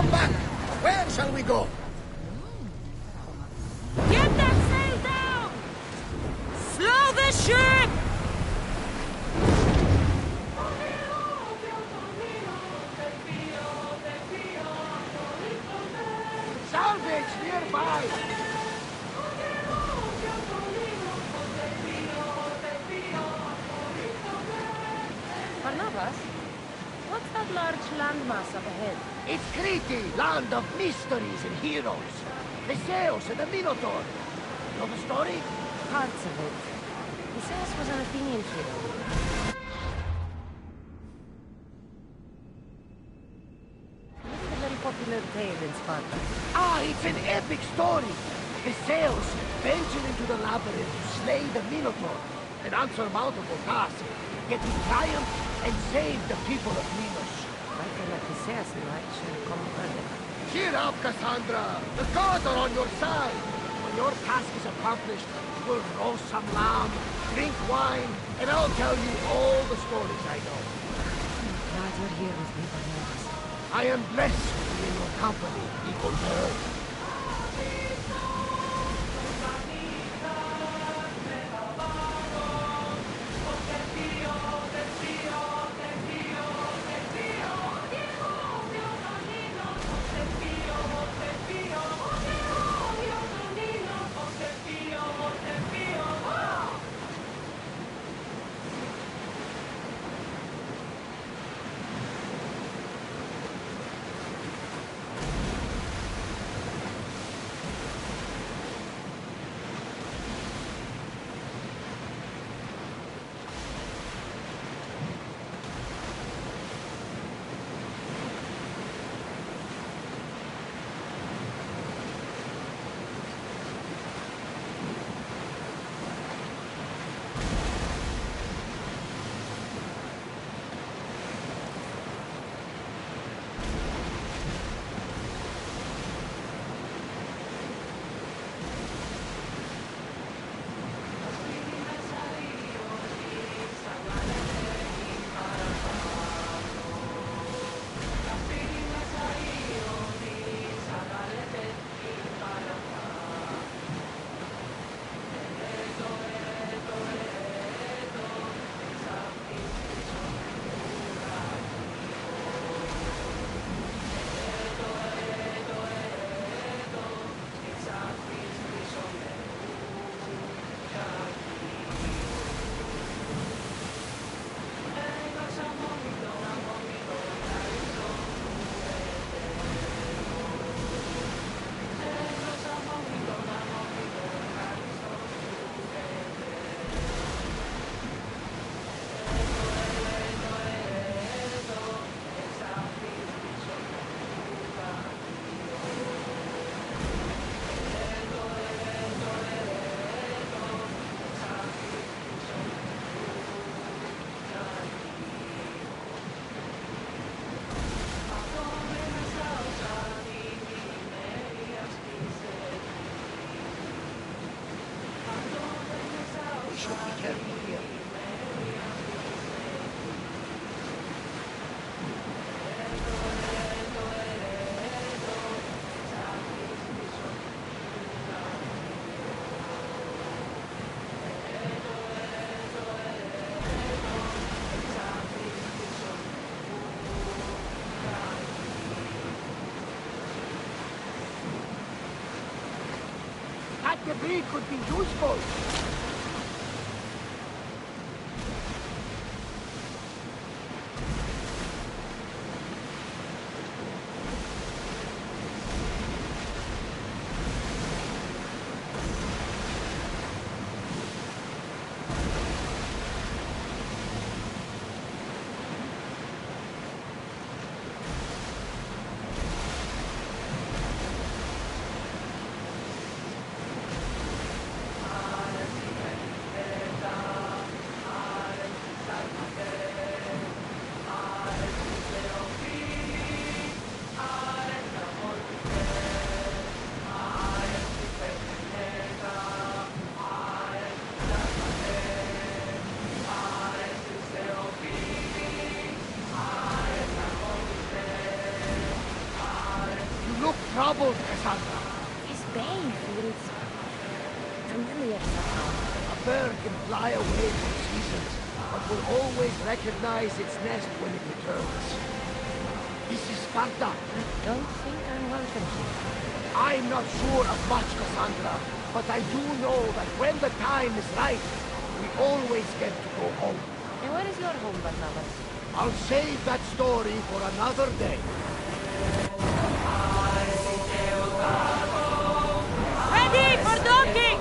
Come back! Where shall we go? Get that sail down! Slow the ship! Salvage nearby! Barnabas, what's that large landmass up ahead? It's Crete, land of mysteries and heroes. The Zeus and the Minotaur. Know the story? Parts of it. Zeus was an Athenian hero. It's a very popular tale in Sparta. Ah, it's an epic story. The Zeus ventured into the labyrinth to slay the Minotaur, an unsurmountable task, yet he triumphed and saved the people of Minos. I feel like Zeus might should come earlier. Cheer up, Cassandra! The gods are on your side! When your task is accomplished, we'll roast some lamb, drink wine, and I'll tell you all the stories I know. I'm glad you're here with me, Barnabas. I am blessed to be in your company, equal bird. That debris could be useful. troubled, Cassandra. His bay feels familiar somehow. A bird can fly away for seasons, but will always recognize its nest when it returns. This is Sparta. I don't think I'm welcome here. I'm not sure of much, Cassandra, but I do know that when the time is right, we always get to go home. And where is your home, Barnabas? I'll save that story for another day. Ready for docking!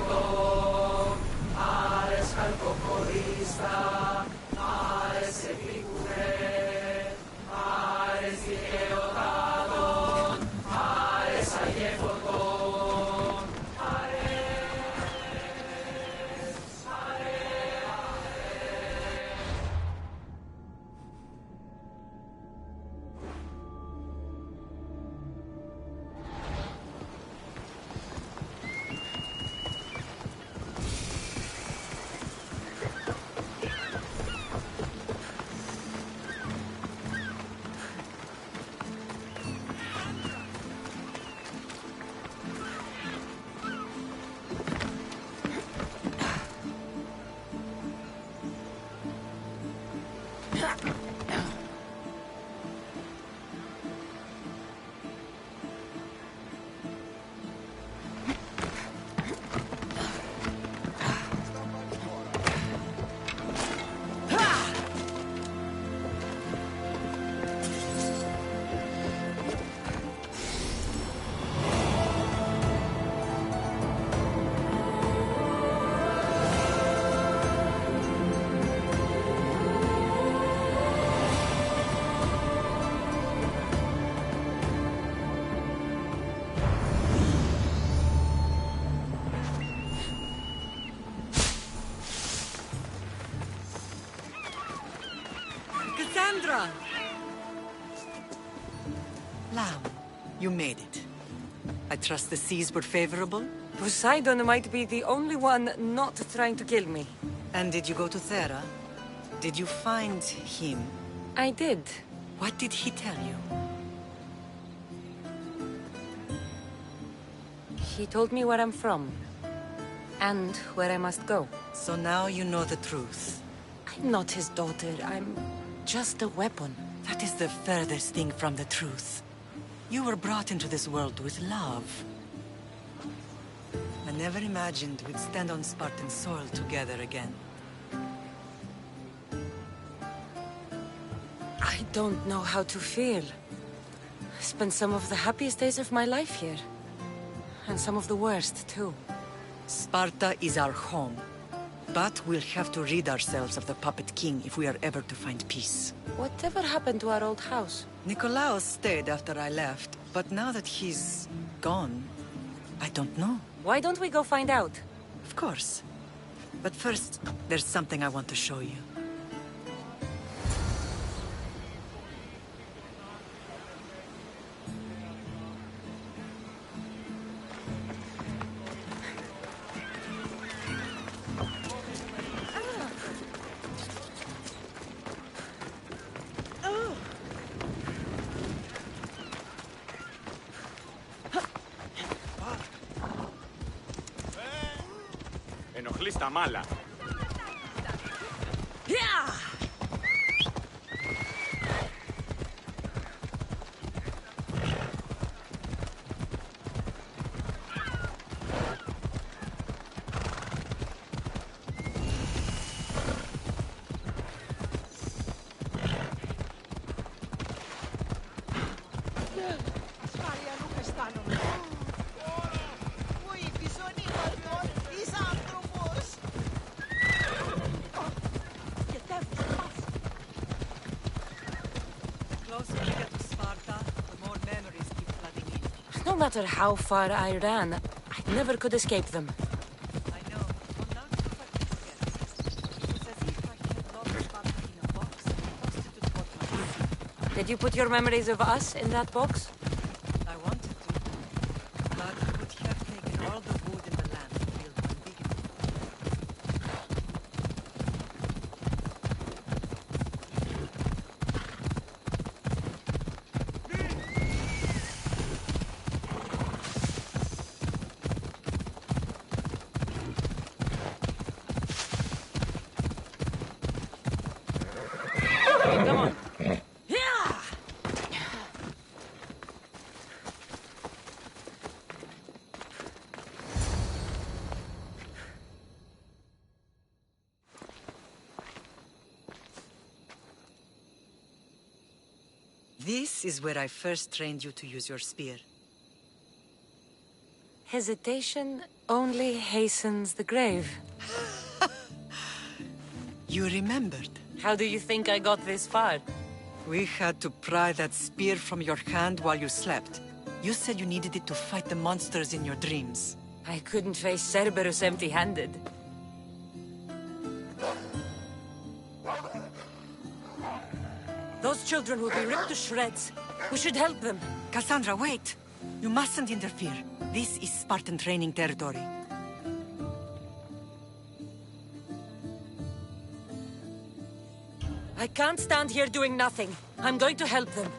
Cassandra! Lamb, you made it. I trust the seas were favorable? Poseidon might be the only one not trying to kill me. And did you go to Thera? Did you find him? I did. What did he tell you? He told me where I'm from. And where I must go. So now you know the truth. I'm not his daughter. I'm just a weapon. That is the furthest thing from the truth. You were brought into this world with love. I never imagined we'd stand on Spartan soil together again. I don't know how to feel. I spent some of the happiest days of my life here. And some of the worst, too. Sparta is our home. But we'll have to rid ourselves of the Puppet King if we are ever to find peace. Whatever happened to our old house? Nikolaos stayed after I left, but now that he's gone, I don't know. Why don't we go find out? Of course. But first, there's something I want to show you. Ενοχλείς τα μάλα. Ασφάλεια, νου αισθάνομαι. Βοήθησε ο νύχατος, είσαι άνθρωπος. Και τεύχος μας. The closer we get to Sparta, the more memories keep flooding in. No matter how far I ran, I never could escape them. I know. Well, now to forget. It's as if I had locked Sparta in a box and tossed it to the bottom of the sea. Did you put your memories of us in that box? I wanted to, but it would have taken all the wood in the land to build one big enough. Okay, come on. Yeah! This is where I first trained you to use your spear. Hesitation only hastens the grave. You remembered. How do you think I got this far? We had to pry that spear from your hand while you slept. You said you needed it to fight the monsters in your dreams. I couldn't face Cerberus empty-handed. Those children will be ripped to shreds. We should help them. Cassandra, wait! You mustn't interfere. This is Spartan training territory. I can't stand here doing nothing. I'm going to help them.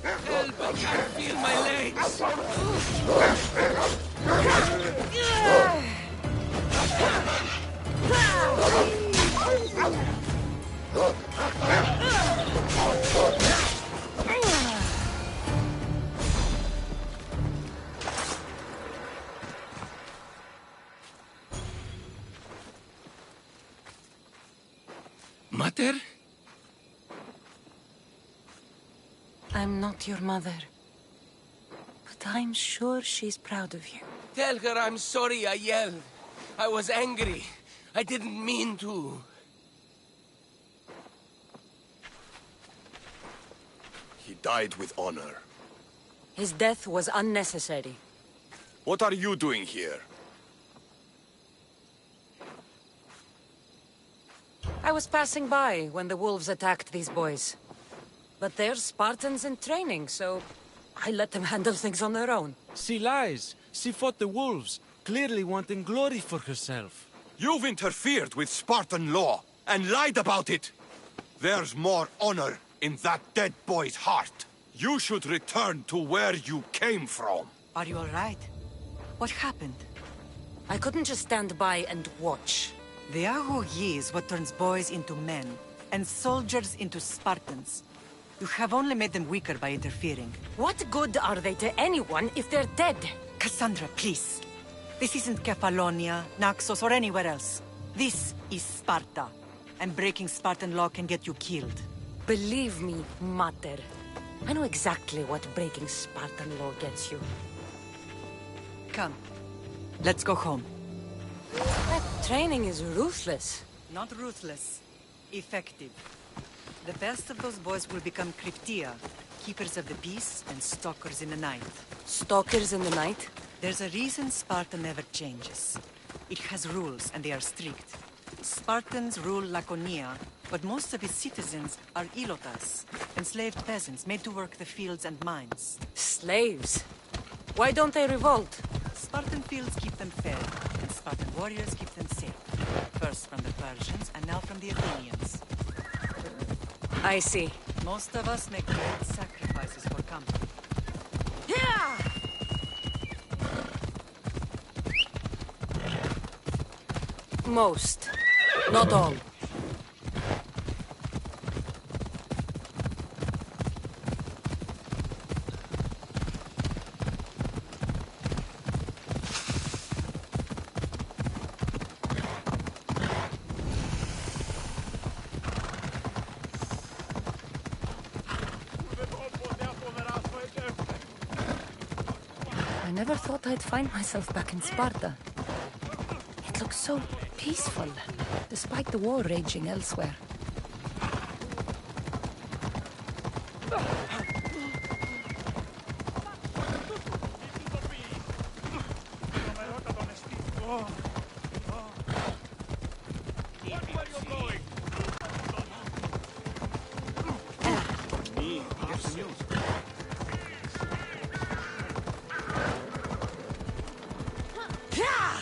Help! I can't feel my legs! Mater? I'm not your mother. But I'm sure she's proud of you. Tell her I'm sorry I yelled. I was angry. I didn't mean to. He died with honor. His death was unnecessary. What are you doing here? I was passing by when the wolves attacked these boys. But they're Spartans in training, so I let them handle things on their own. She lies. She fought the wolves, clearly wanting glory for herself. You've interfered with Spartan law and lied about it. There's more honor in that dead boy's heart. You should return to where you came from. Are you all right? What happened? I couldn't just stand by and watch. The Ago Yi is what turns boys into men, and soldiers into Spartans. You have only made them weaker by interfering. What good are they to anyone if they're dead? Cassandra, please. This isn't Kefalonia, Naxos, or anywhere else. This is Sparta, and breaking Spartan law can get you killed. Believe me, Mater. I know exactly what breaking Spartan law gets you. Come, let's go home. That training is ruthless. Not ruthless, effective. The best of those boys will become Cryptia, keepers of the peace and stalkers in the night. Stalkers in the night? There's a reason Sparta never changes. It has rules, and they are strict. Spartans rule Laconia, but most of its citizens are ilotas, enslaved peasants made to work the fields and mines. Slaves? Why don't they revolt? Spartan fields keep them fed, and Spartan warriors keep them safe. First from the Persians, and now from the Athenians. I see. Most of us make great sacrifices for comfort. Yeah! Most. Not all. I never thought I'd find myself back in Sparta. It looks so peaceful, despite the war raging elsewhere. Yeah!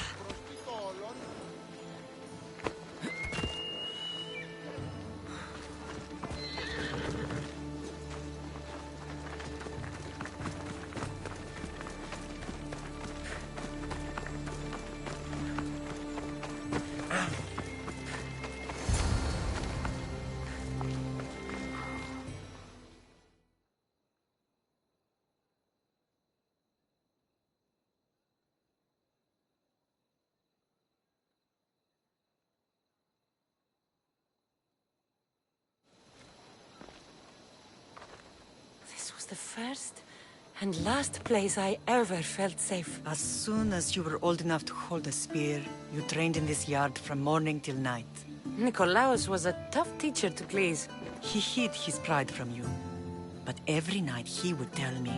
first and last place I ever felt safe. As soon as you were old enough to hold a spear, you trained in this yard from morning till night. Nikolaos was a tough teacher to please. He hid his pride from you. But every night he would tell me,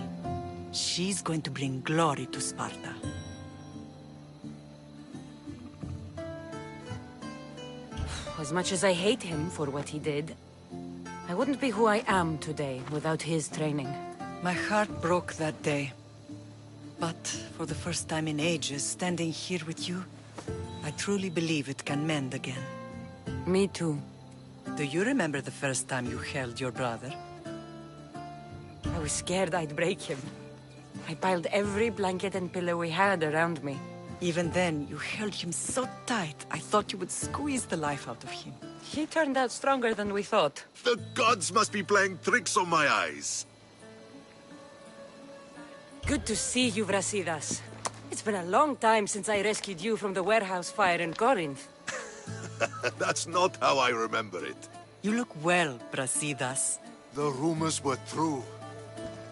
she's going to bring glory to Sparta. As much as I hate him for what he did, I wouldn't be who I am today without his training. My heart broke that day. But for the first time in ages, standing here with you, I truly believe it can mend again. Me too. Do you remember the first time you held your brother? I was scared I'd break him. I piled every blanket and pillow we had around me. Even then, you held him so tight, I thought you would squeeze the life out of him. He turned out stronger than we thought. The gods must be playing tricks on my eyes. Good to see you, Brasidas. It's been a long time since I rescued you from the warehouse fire in Corinth. That's not how I remember it. You look well, Brasidas. The rumors were true.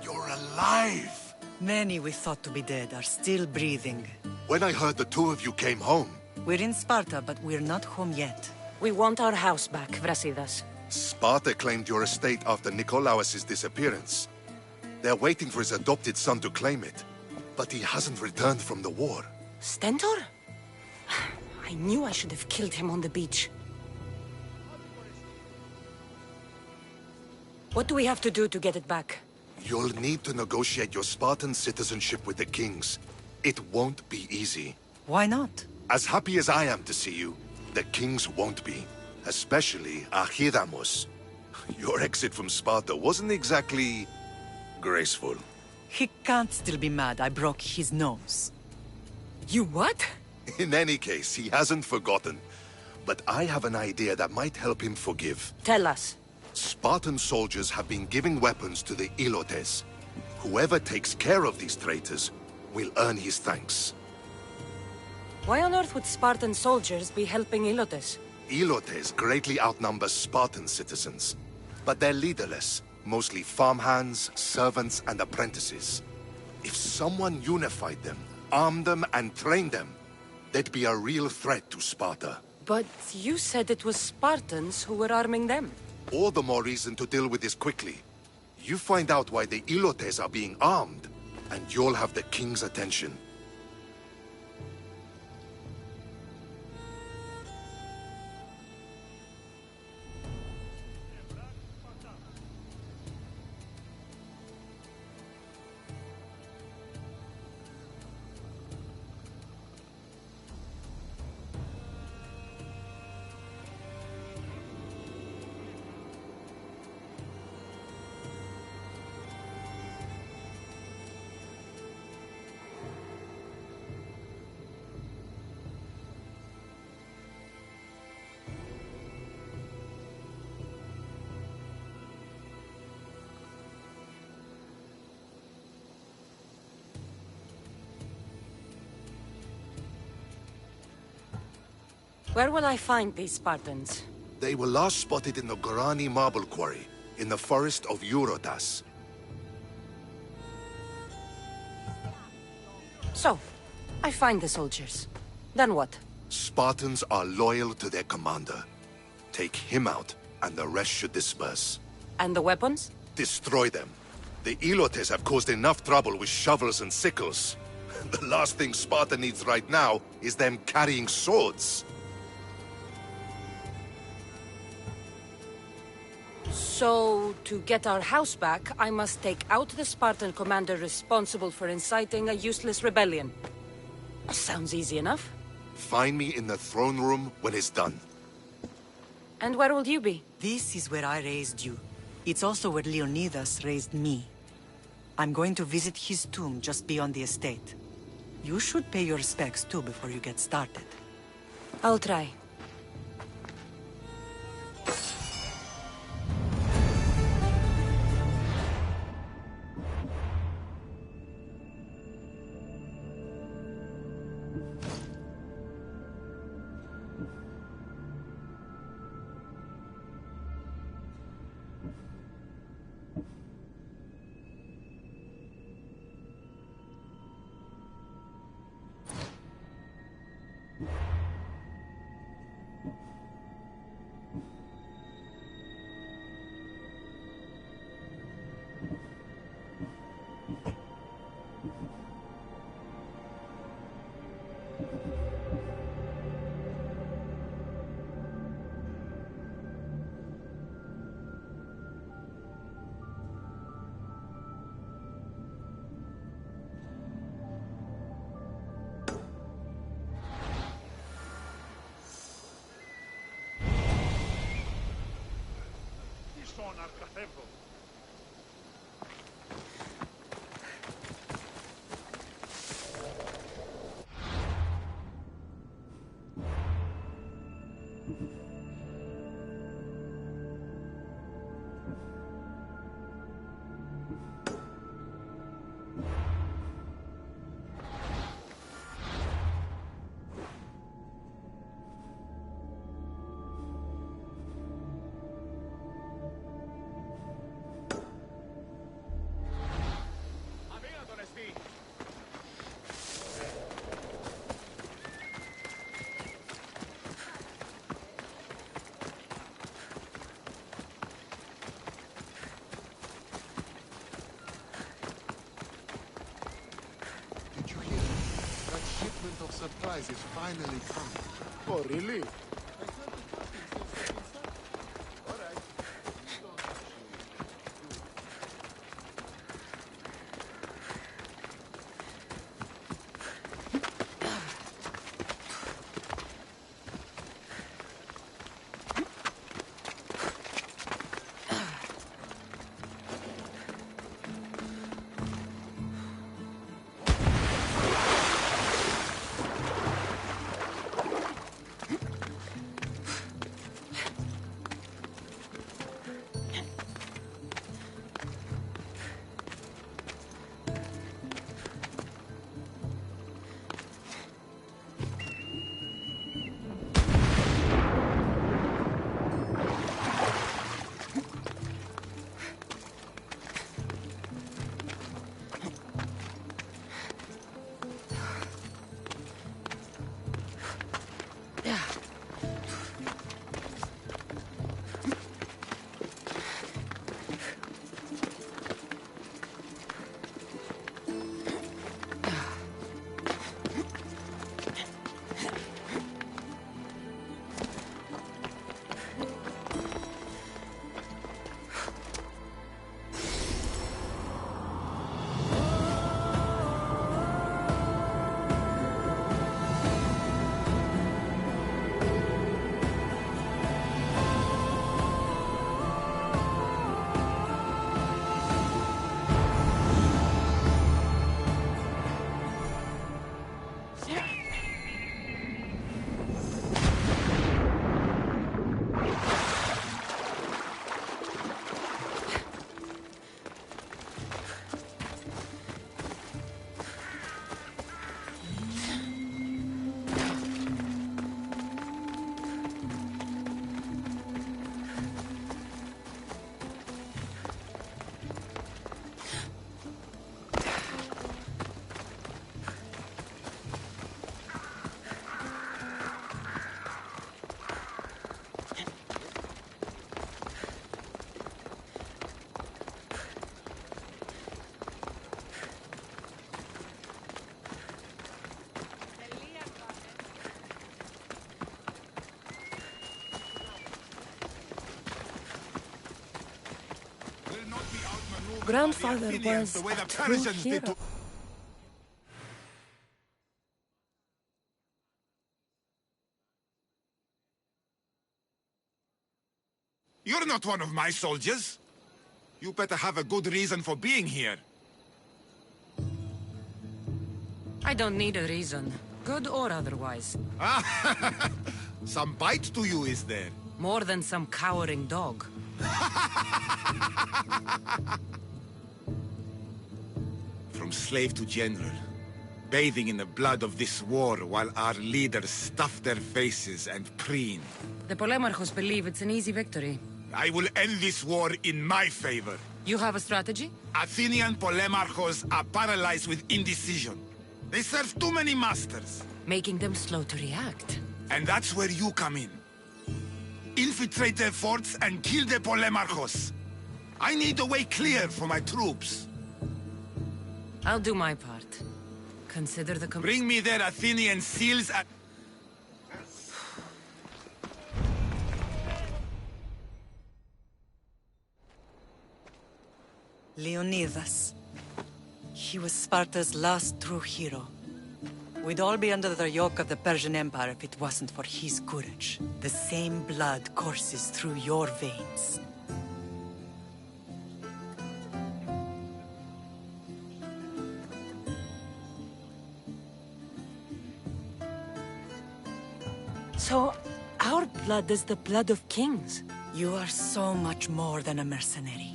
You're alive! Many we thought to be dead are still breathing. When I heard the two of you came home... We're in Sparta, but we're not home yet. We want our house back, Brasidas. Sparta claimed your estate after Nikolaos' disappearance. They're waiting for his adopted son to claim it. But he hasn't returned from the war. Stentor? I knew I should have killed him on the beach. What do we have to do to get it back? You'll need to negotiate your Spartan citizenship with the kings. It won't be easy. Why not? As happy as I am to see you, the kings won't be. Especially Archidamos. Your exit from Sparta wasn't exactly... graceful. He can't still be mad I broke his nose. You what? In any case, he hasn't forgotten. But I have an idea that might help him forgive. Tell us. Spartan soldiers have been giving weapons to the Ilotes. Whoever takes care of these traitors will earn his thanks. Why on earth would Spartan soldiers be helping Ilotes? Ilotes greatly outnumber Spartan citizens. But they're leaderless, mostly farmhands, servants, and apprentices. If someone unified them, armed them, and trained them, they'd be a real threat to Sparta. But you said it was Spartans who were arming them. All the more reason to deal with this quickly. You find out why the Ilotes are being armed, and you'll have the king's attention. Where will I find these Spartans? They were last spotted in the Gorani marble quarry, in the forest of Eurotas. So, I find the soldiers. Then what? Spartans are loyal to their commander. Take him out, and the rest should disperse. And the weapons? Destroy them. The Ilotes have caused enough trouble with shovels and sickles. The last thing Sparta needs right now is them carrying swords. So, to get our house back, I must take out the Spartan commander responsible for inciting a useless rebellion. Sounds easy enough. Find me in the throne room when it's done. And where will you be? This is where I raised you. It's also where Leonidas raised me. I'm going to visit his tomb just beyond the estate. You should pay your respects too before you get started. I'll try. Of supplies is finally coming. Oh, really? Grandfather was a true hero. You're not one of my soldiers. You better have a good reason for being here. I don't need a reason, good or otherwise. Some bite to you, is there? More than some cowering dog. From slave to general, bathing in the blood of this war while our leaders stuff their faces and preen. The Polemarchos believe it's an easy victory. I will end this war in my favor. You have a strategy? Athenian Polemarchos are paralyzed with indecision. They serve too many masters. Making them slow to react. And that's where you come in. Infiltrate their forts and kill the Polemarchos. I need a way clear for my troops. I'll do my part. Consider the Bring me their Athenian seals and... Leonidas. He was Sparta's last true hero. We'd all be under the yoke of the Persian Empire if it wasn't for his courage. The same blood courses through your veins. So, our blood is the blood of kings. You are so much more than a mercenary.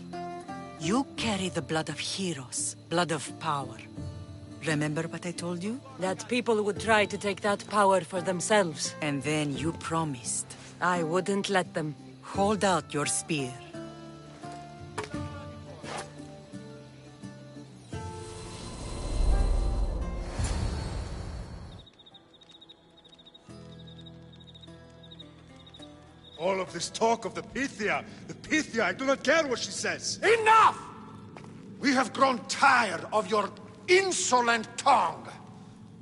You carry the blood of heroes, blood of power. Remember what I told you? That people would try to take that power for themselves. And then you promised. I wouldn't let them. Hold out your spear. All of this talk of the Pythia, I do not care what she says. Enough! We have grown tired of your insolent tongue.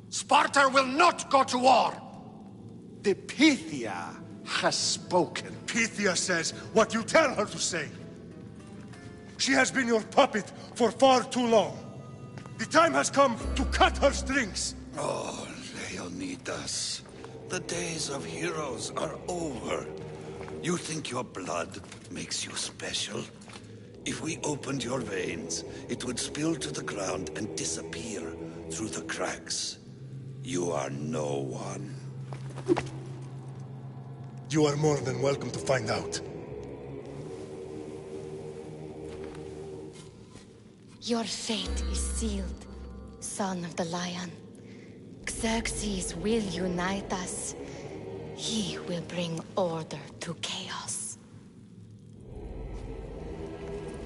Sparta will not go to war. The Pythia has spoken. Pythia says what you tell her to say. She has been your puppet for far too long. The time has come to cut her strings. Oh, Leonidas. The days of heroes are over. You think your blood makes you special? If we opened your veins, it would spill to the ground and disappear through the cracks. You are no one. You are more than welcome to find out. Your fate is sealed, son of the lion. Xerxes will unite us. He will bring order to chaos.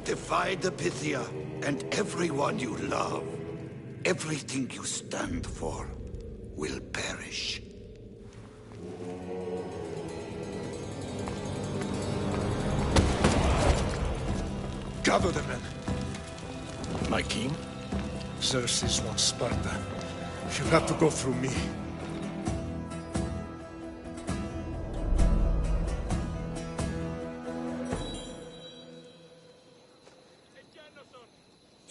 Divide the Pythia and everyone you love. Everything you stand for will perish. Gather the men. My king? Xerxes wants Sparta. She'll have to go through me.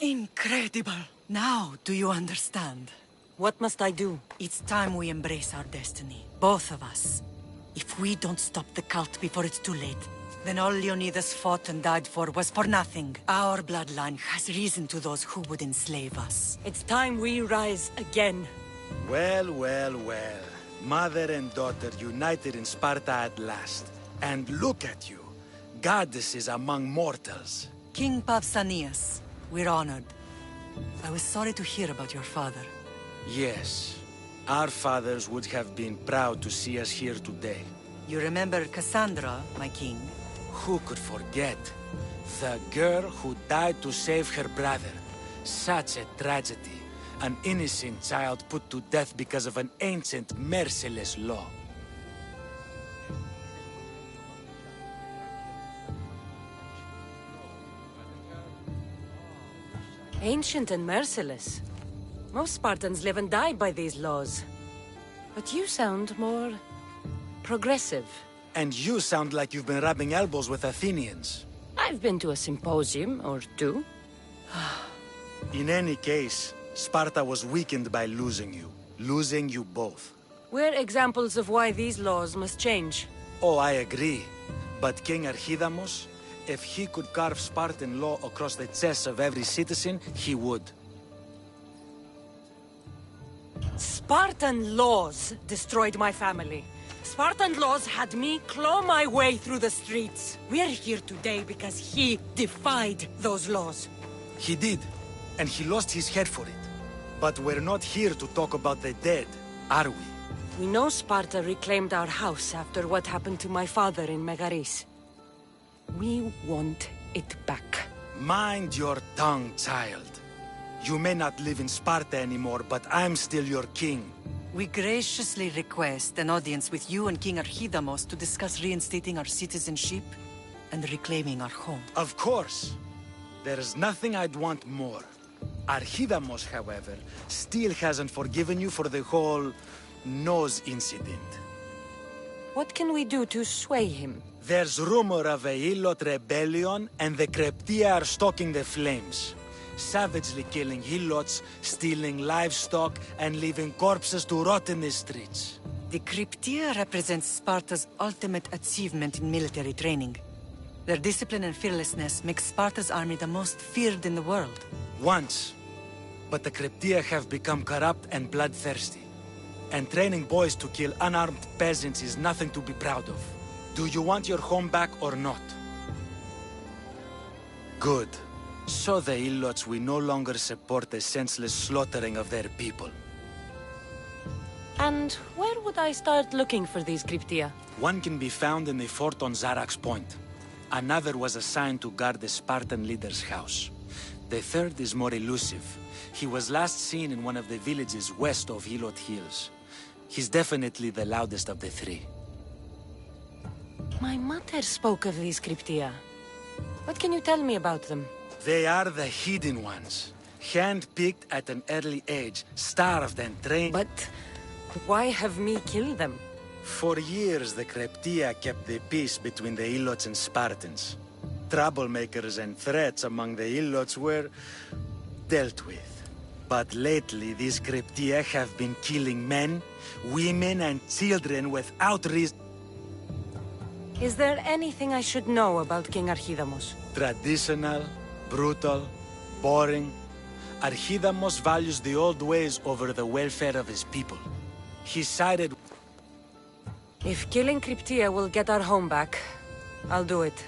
Incredible! Now, do you understand? What must I do? It's time we embrace our destiny. Both of us. If we don't stop the cult before it's too late, then all Leonidas fought and died for was for nothing. Our bloodline has risen to those who would enslave us. It's time we rise again. Well, well, well. Mother and daughter united in Sparta at last. And look at you. Goddesses among mortals. King Pausanias, we're honored. I was sorry to hear about your father. Yes. Our fathers would have been proud to see us here today. You remember Cassandra, my king? Who could forget? The girl who died to save her brother. Such a tragedy. An innocent child put to death because of an ancient, merciless law. Ancient and merciless. Most Spartans live and die by these laws. But you sound more... progressive. And you sound like you've been rubbing elbows with Athenians. I've been to a symposium or two. In any case, Sparta was weakened by losing you. Losing you both. We're examples of why these laws must change. Oh, I agree. But King Archidamos, if he could carve Spartan law across the chests of every citizen, he would. Spartan laws destroyed my family. Spartan laws had me claw my way through the streets. We're here today because he defied those laws. He did, and he lost his head for it. But we're not here to talk about the dead, are we? We know Sparta reclaimed our house after what happened to my father in Megaris. We want it back. Mind your tongue, child. You may not live in Sparta anymore, but I'm still your king. We graciously request an audience with you and King Archidamos to discuss reinstating our citizenship and reclaiming our home. Of course. There's nothing I'd want more. Archidamos, however, still hasn't forgiven you for the whole nose incident. What can we do to sway him? There's rumor of a Hilot rebellion, and the Kreptia are stoking the flames. Savagely killing Hilots, stealing livestock, and leaving corpses to rot in the streets. The Cryptia represents Sparta's ultimate achievement in military training. Their discipline and fearlessness make Sparta's army the most feared in the world. Once. But the Cryptia have become corrupt and bloodthirsty. And training boys to kill unarmed peasants is nothing to be proud of. Do you want your home back or not? Good. So the Ilots will no longer support the senseless slaughtering of their people. And where would I start looking for these Cryptia? One can be found in the fort on Zarak's Point. Another was assigned to guard the Spartan leader's house. The third is more elusive. He was last seen in one of the villages west of Hilot Hills. He's definitely the loudest of the three. My mother spoke of these Cryptia. What can you tell me about them? They are the hidden ones. Hand-picked at an early age, starved and trained. But why have me killed them? For years, the Cryptia kept the peace between the Ilots and Spartans. Troublemakers and threats among the Ilots were dealt with. But lately, these Cryptia have been killing men, women, and children without reason. Is there anything I should know about King Archidamos? Traditional, brutal, boring. Archidamos values the old ways over the welfare of his people. He sided. If killing Cryptia will get our home back, I'll do it.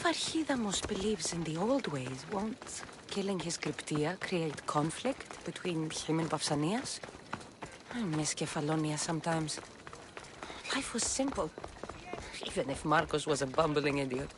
If Archidamos believes in the old ways, won't killing his Cryptia create conflict between him and Pausanias? I miss Kefalonia sometimes. Life was simple, even if Marcos was a bumbling idiot.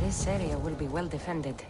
This area will be well defended.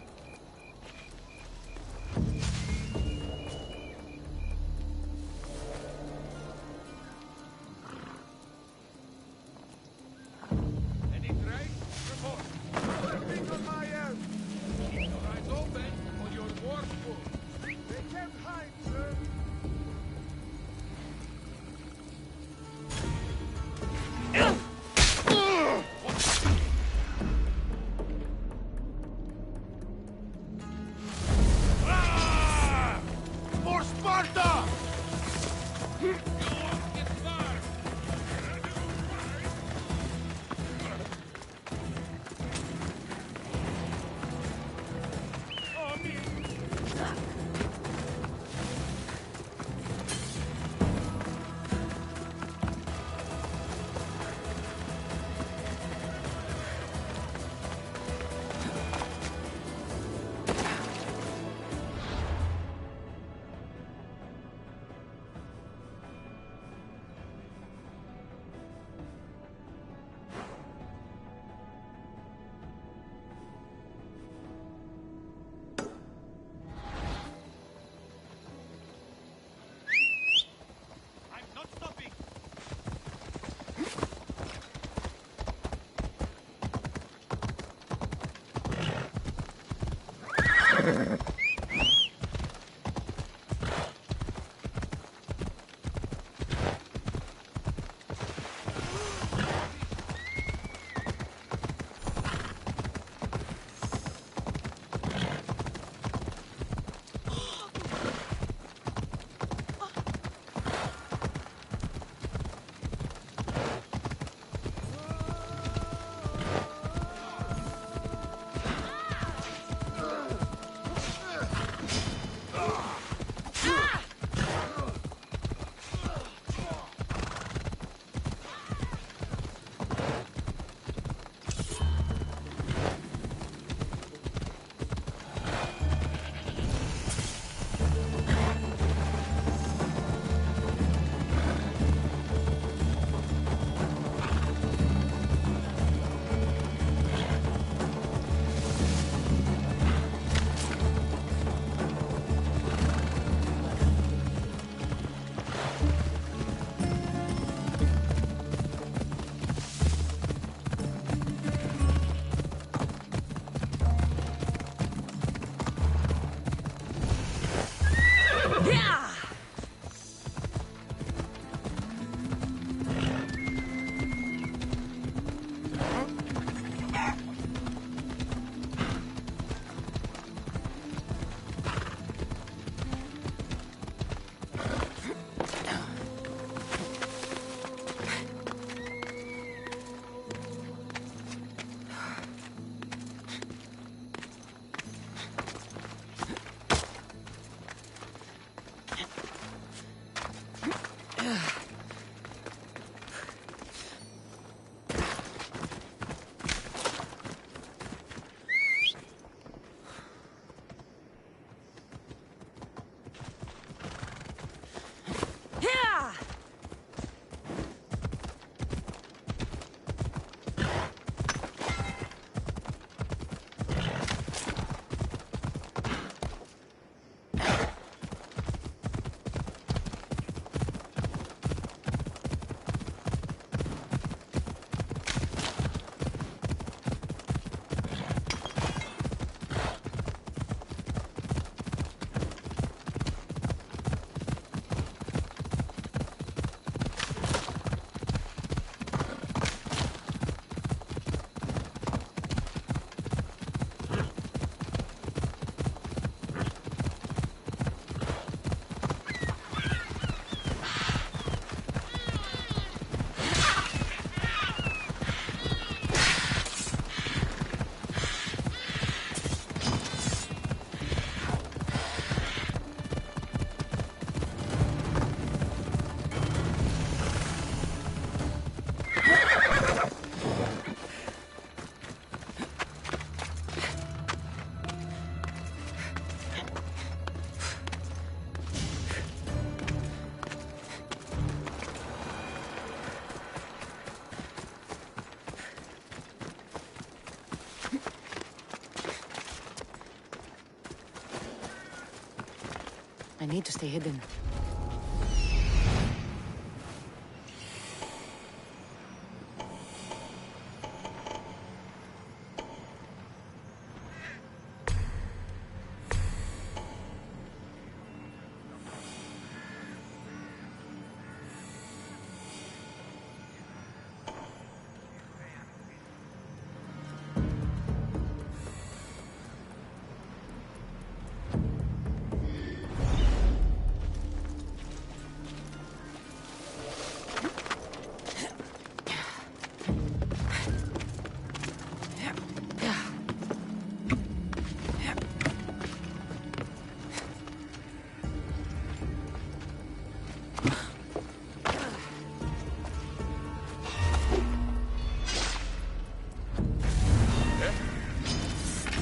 I need to stay hidden.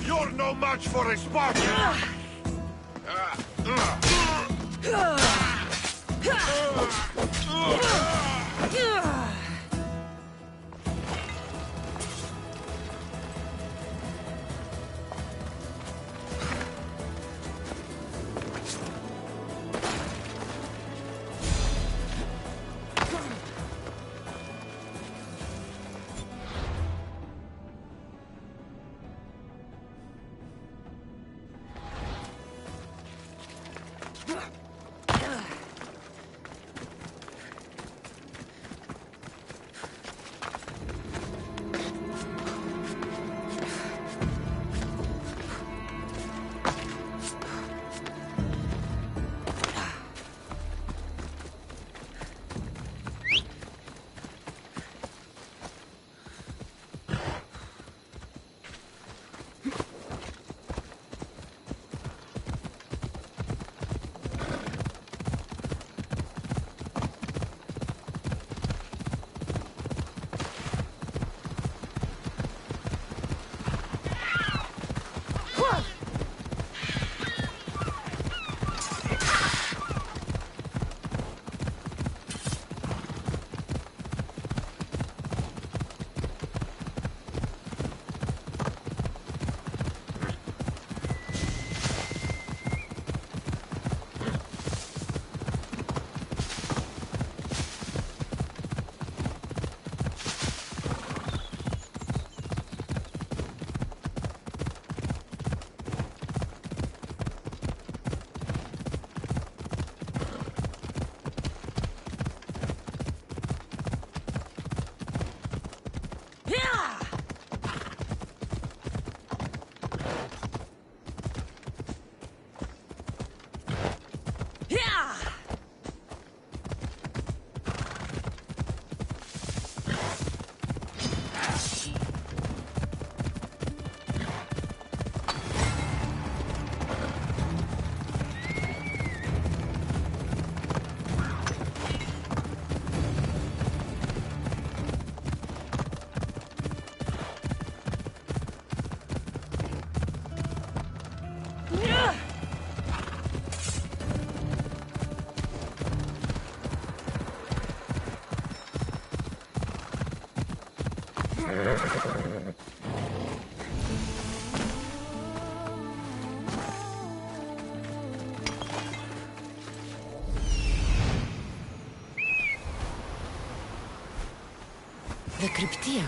You're no match for a Spartan! The Cryptia.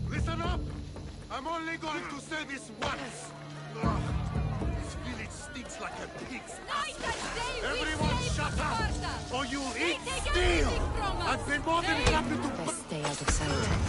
Listen up! I'm only going to say this once. Ugh, this village stinks like a pig's ass. Everyone shut up, or you'll eat steel! I've been more than happy to... Best stay out of sight.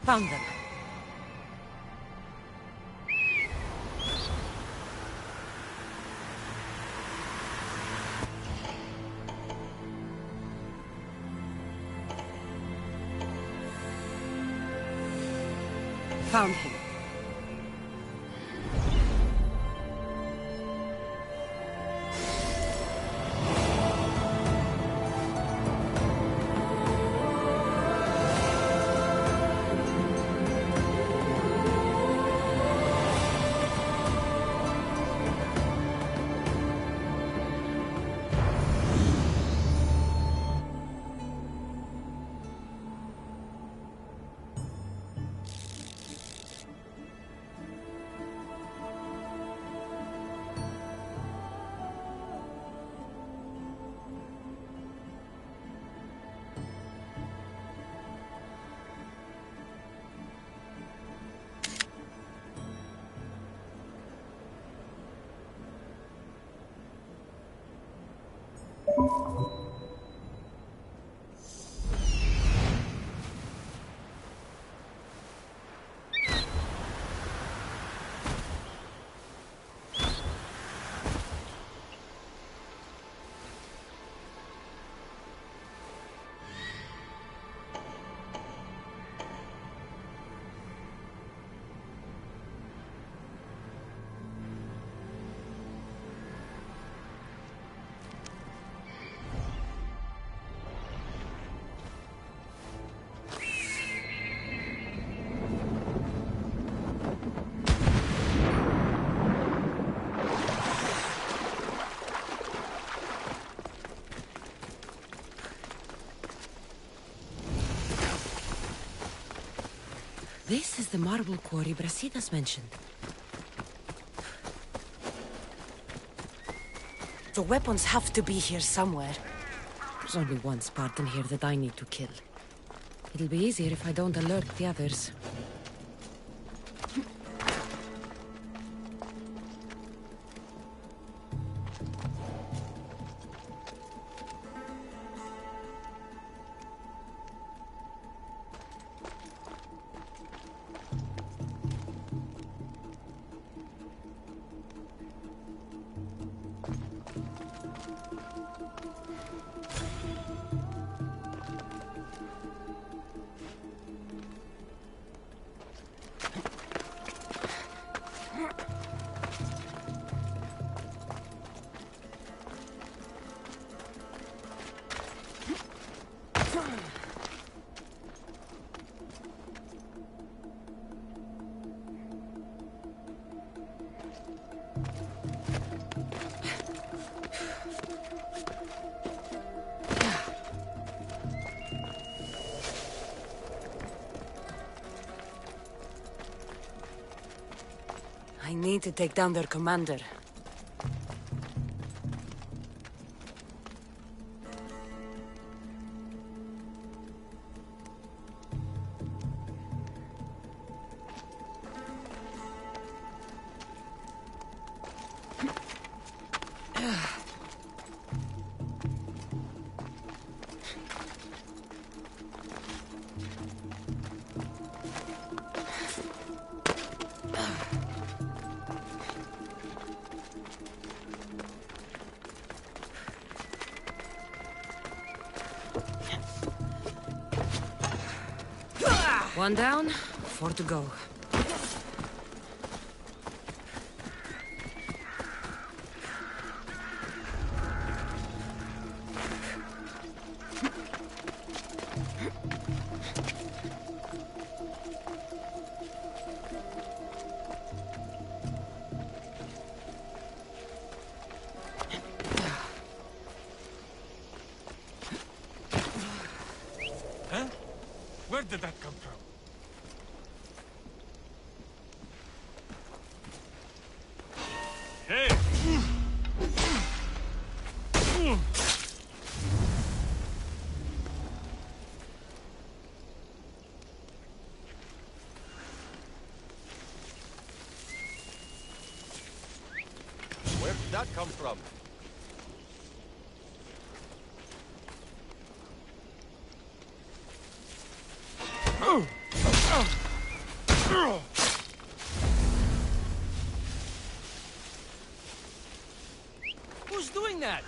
Found them. Found him. This is the marble quarry Brasidas mentioned. The weapons have to be here somewhere. There's only one Spartan here that I need to kill. It'll be easier if I don't alert the others. I need to take down their commander. One down, 4 to go. Where did that come from? Who's doing that?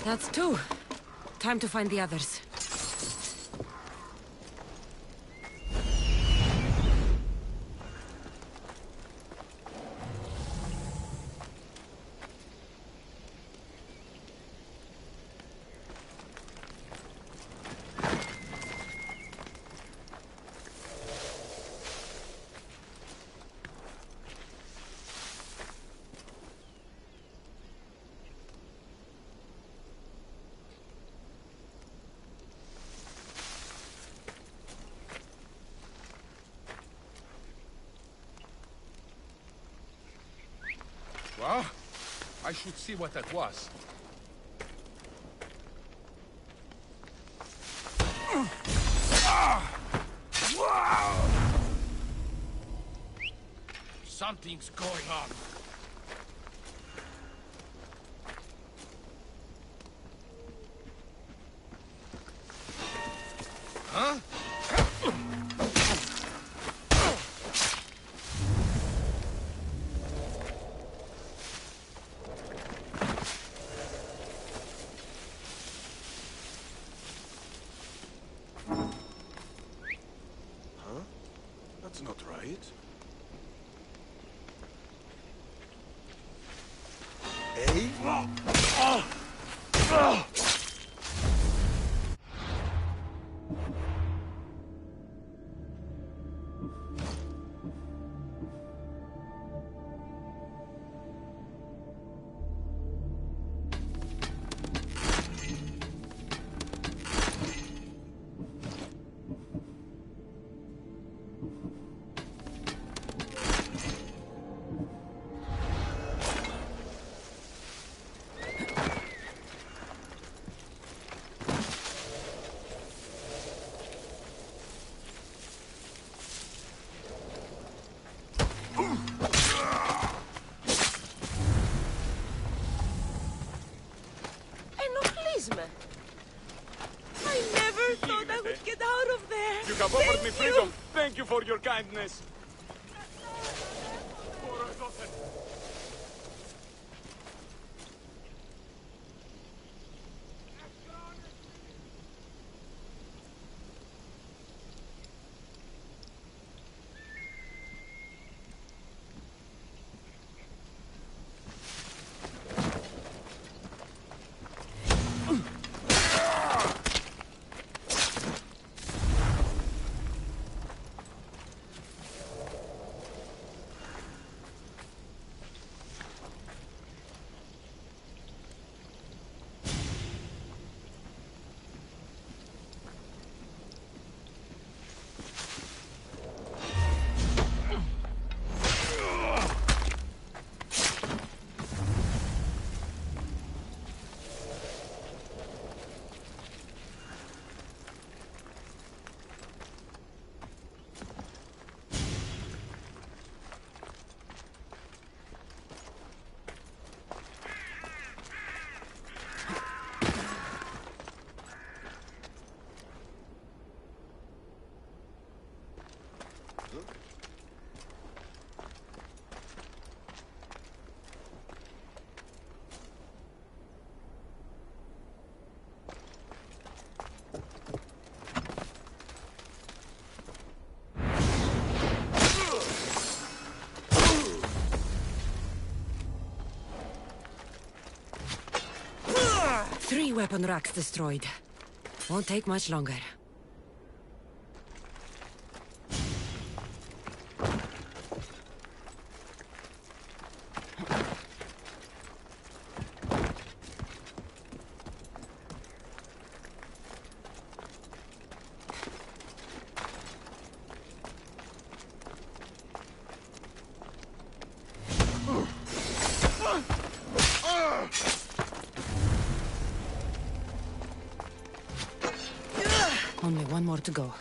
That's two. Time to find the others. Well, I should see what that was. Something's going on. Huh? That's not right. Hey? I never thought I would get out of there. You have offered me freedom. Thank you for your kindness. Three weapon racks destroyed. Won't take much longer. to go.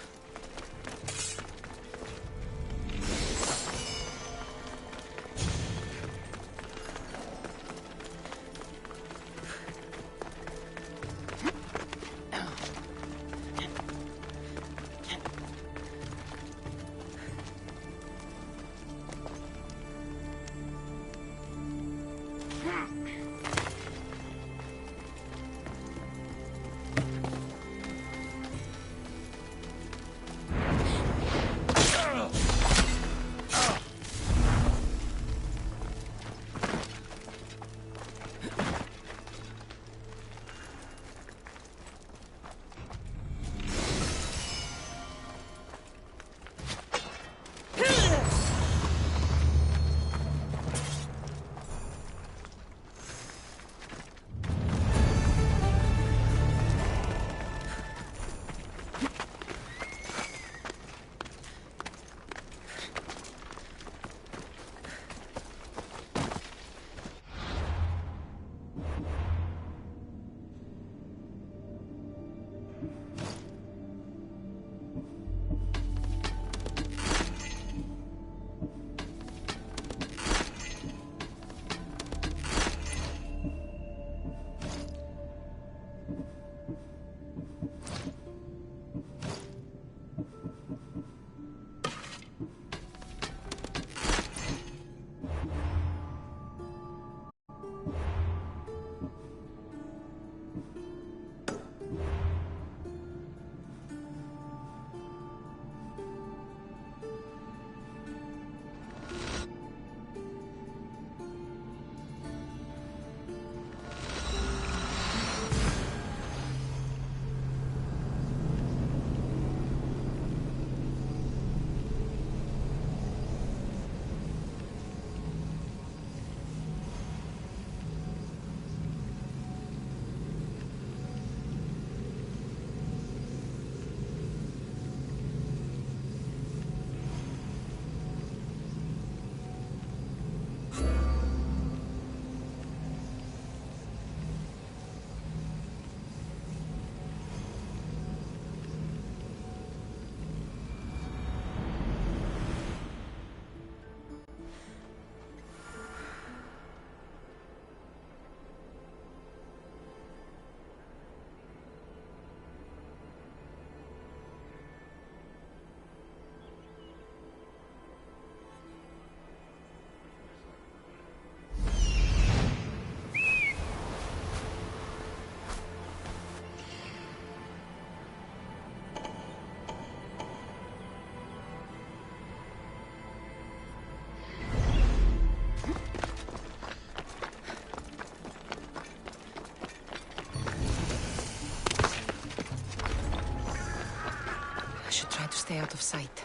Try to stay out of sight.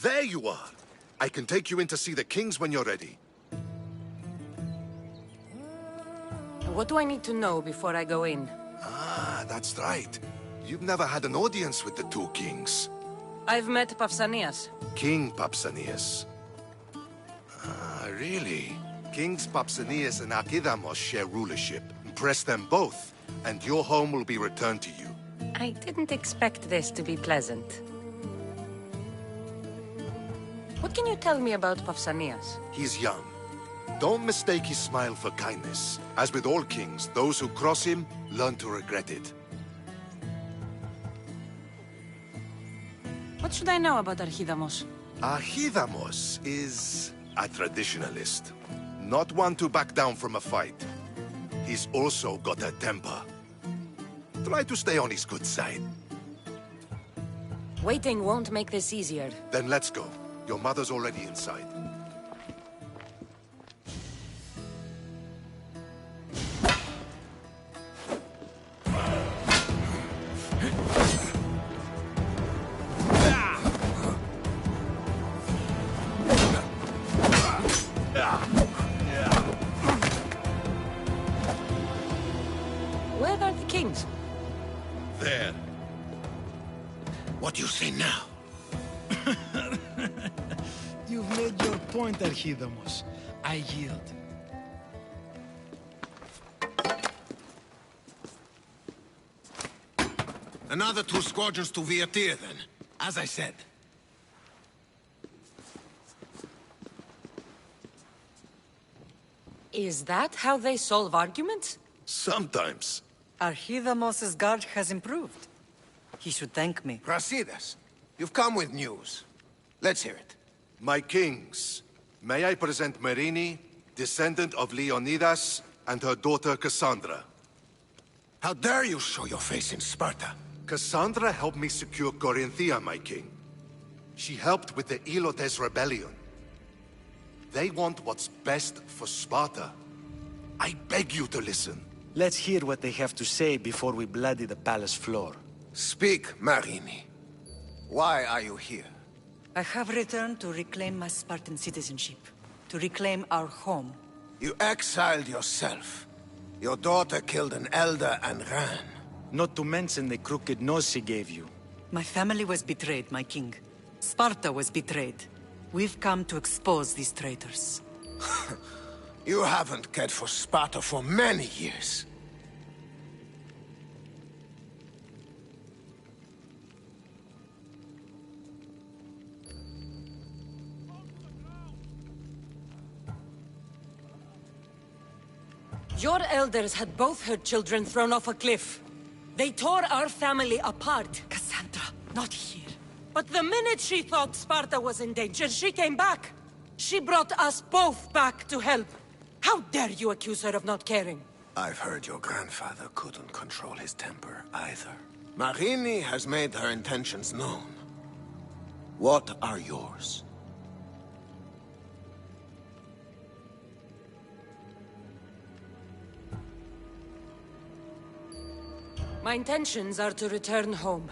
There you are. I can take you in to see the kings when you're ready. What do I need to know before I go in? Ah, that's right. You've never had an audience with the two kings. I've met Pausanias. King Pausanias. Ah, really? Kings Pausanias and Archidamos share rulership. Impress them both, and your home will be returned to you. I didn't expect this to be pleasant. What can you tell me about Pausanias? He's young. Don't mistake his smile for kindness. As with all kings, those who cross him learn to regret it. What should I know about Archidamos? Archidamos is a traditionalist. Not one to back down from a fight. He's also got a temper. Try to stay on his good side. Waiting won't make this easier. Then let's go. Your mother's already inside. Where are the kings? There. What do you say now? You've made your point, Archidamos. I yield. Another 2 squadrons to Viatir, then. As I said. Is that how they solve arguments? Sometimes. Archidamos' guard has improved. He should thank me. Brasidas, you've come with news. Let's hear it. My kings, may I present Marini, descendant of Leonidas, and her daughter Cassandra. How dare you show your face in Sparta? Cassandra helped me secure Corinthia, my king. She helped with the Ilotes rebellion. They want what's best for Sparta. I beg you to listen. Let's hear what they have to say before we bloody the palace floor. Speak, Marini. Why are you here? I have returned to reclaim my Spartan citizenship. To reclaim our home. You exiled yourself. Your daughter killed an elder and ran. Not to mention the crooked nose she gave you. My family was betrayed, my king. Sparta was betrayed. We've come to expose these traitors. You haven't cared for Sparta for many years. Your elders had both her children thrown off a cliff. They tore our family apart. Cassandra, not here. But the minute she thought Sparta was in danger, she came back. She brought us both back to help. How dare you accuse her of not caring? I've heard your grandfather couldn't control his temper either. Marini has made her intentions known. What are yours? My intentions are to return home.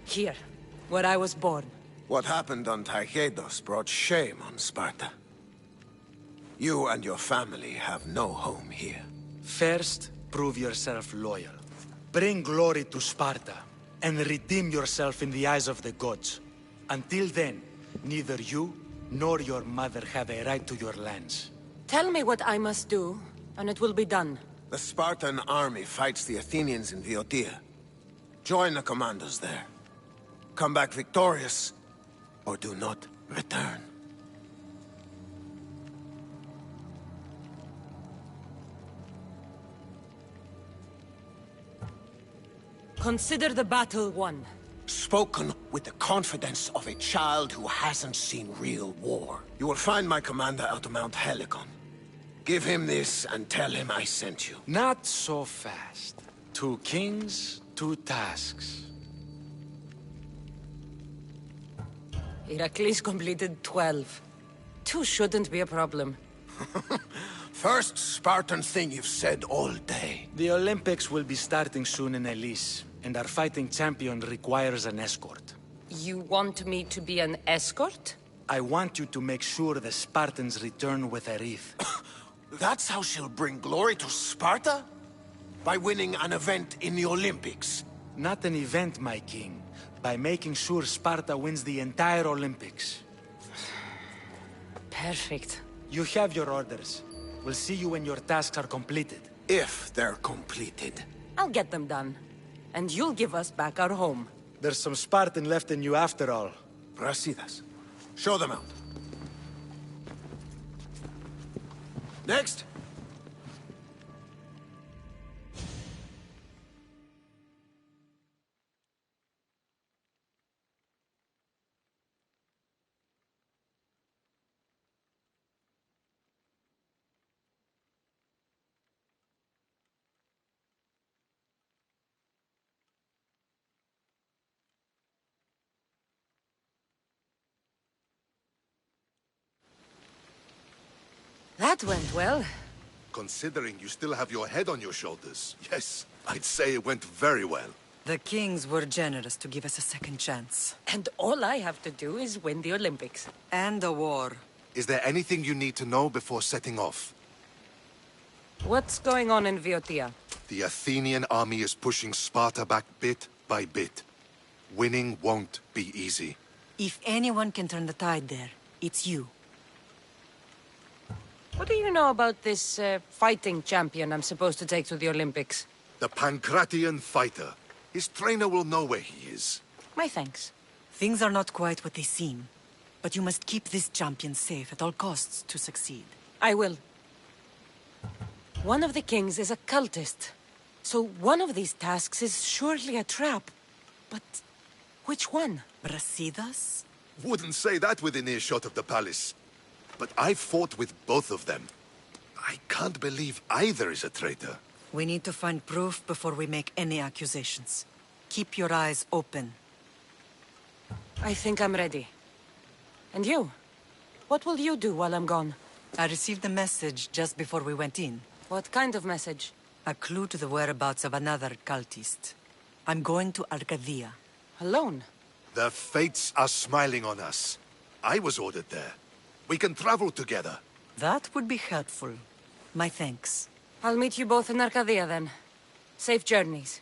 Here, where I was born. What happened on Taygedos brought shame on Sparta. You and your family have no home here. First, prove yourself loyal. Bring glory to Sparta, and redeem yourself in the eyes of the gods. Until then, neither you nor your mother have a right to your lands. Tell me what I must do, and it will be done. The Spartan army fights the Athenians in Viotia. Join the commandos there. Come back victorious, or do not return. Consider the battle won. Spoken with the confidence of a child who hasn't seen real war. You will find my commander out of Mount Helicon. Give him this and tell him I sent you. Not so fast. 2 kings, 2 tasks. Heracles completed 12. 2 shouldn't be a problem. First Spartan thing you've said all day. The Olympics will be starting soon in Elise, and our fighting champion requires an escort. You want me to be an escort? I want you to make sure the Spartans return with a wreath. That's how she'll bring glory to Sparta? By winning an event in the Olympics? Not an event, my king. By making sure Sparta wins the entire Olympics. Perfect. You have your orders. We'll see you when your tasks are completed. If they're completed. I'll get them done. And you'll give us back our home. There's some Spartan left in you after all. Brasidas. Show them out. Next. That went well. Considering you still have your head on your shoulders, yes, I'd say it went very well. The kings were generous to give us a second chance. And all I have to do is win the Olympics. And a war. Is there anything you need to know before setting off? What's going on in Viotia? The Athenian army is pushing Sparta back bit by bit. Winning won't be easy. If anyone can turn the tide there, it's you. What do you know about this fighting champion I'm supposed to take to the Olympics? The Pancratian fighter. His trainer will know where he is. My thanks. Things are not quite what they seem. But you must keep this champion safe at all costs to succeed. I will. One of the kings is a cultist. So one of these tasks is surely a trap. But which one? Brasidas? Wouldn't say that within earshot of the palace. But I've fought with both of them. I can't believe either is a traitor. We need to find proof before we make any accusations. Keep your eyes open. I think I'm ready. And you? What will you do while I'm gone? I received a message just before we went in. What kind of message? A clue to the whereabouts of another cultist. I'm going to Arcadia. Alone? The fates are smiling on us. I was ordered there. We can travel together. That would be helpful. My thanks. I'll meet you both in Arcadia then. Safe journeys.